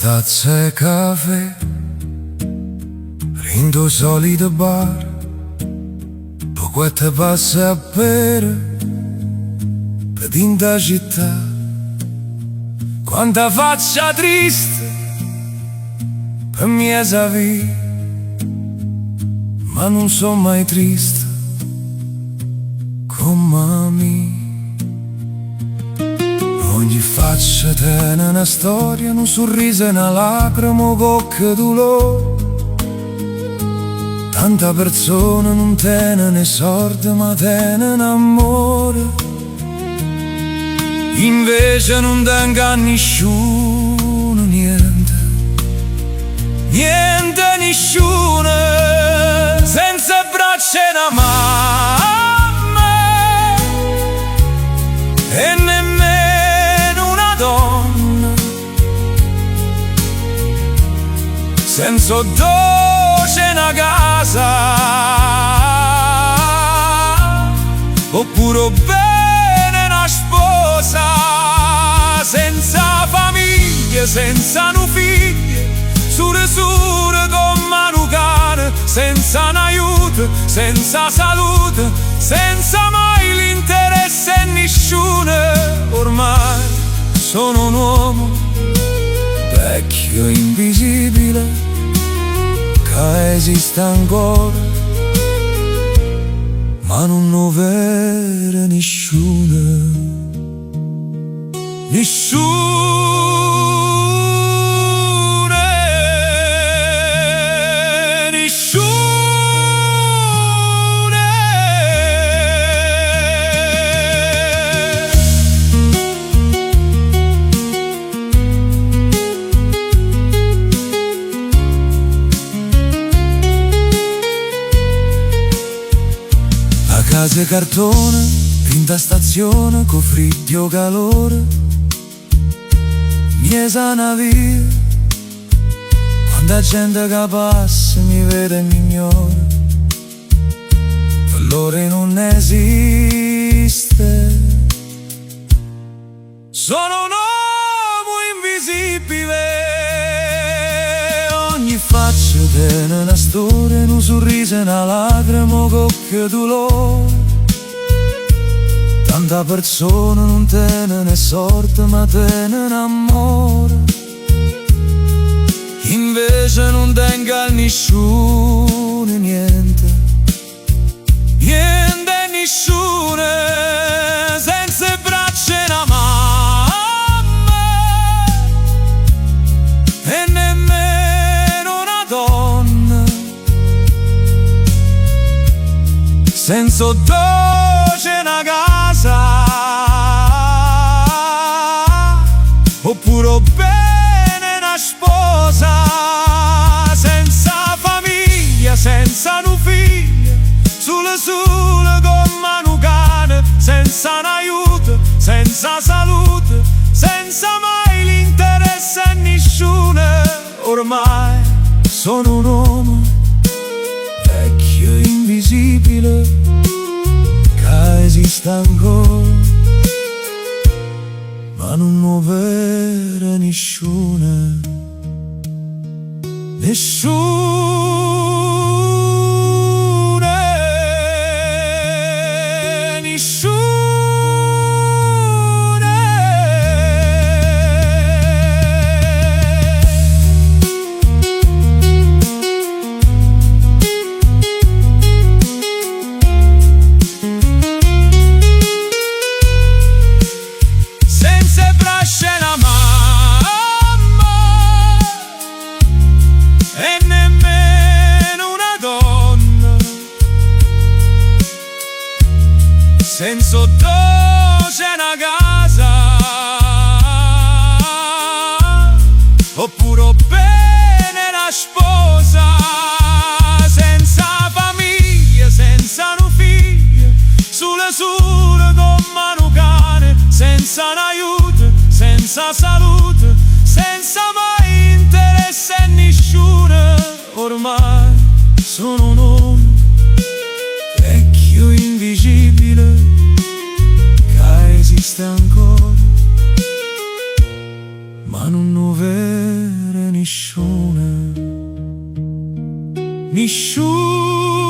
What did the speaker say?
tazza e caffè, rindo solito bar, poco e te passa a bere, per tinta città. Quanta faccia triste, per mia vita, ma non so mai triste, come me. Ogni faccia tiene una storia, un sorriso e una lacrima, cocca dolore. Tanta persona non tiene né sorte, ma tiene un amore. Invece non tenga a nessuno niente, niente nessuno, senza braccia e una mamma e nemmeno una donna, senza dolce una casa, oppure bene una sposa, senza famiglia, senza un figlio, sure come un cane, senza un aiuto, senza salute, senza mai l'interesse a nessuno. Ormai sono un uomo vecchio e invisibile, che esiste ancora, ma non lo vede nessuno. La casa cartone, pinta stazione, con freddo calore, mi sana via, quanta gente che passa mi vede e mi ignora, per loro non esiste. Sono un uomo invisibile, ogni faccia tiene una storia, un sorriso e una lacrima, cocca dolore. Tanta persona non tiene né sorte, ma tiene un amore. Invece non tenga a nessuno niente, niente nessuno, senza braccia e una mamma e nemmeno una donna, senza dolce una casa, oppure bene una sposa, senza famiglia, senza un figlio, sulle come un cane, senza un aiuto, senza salute, senza mai l'interesse a nessuno. Ormai sono un uomo vecchio e invisibile, che esiste ancora, ma non lo vede nessuno. Senza braccia e una mamma e nemmeno una donna, senza dolce una casa, oppure bene una sposa, senza famiglia, senza un figlio, sulle come un cane, senza un aiuto, senza salute, senza mai interesse a nessuno. Ormai sono un uomo vecchio invisibile, che esiste ancora, ma non lo vede nessuno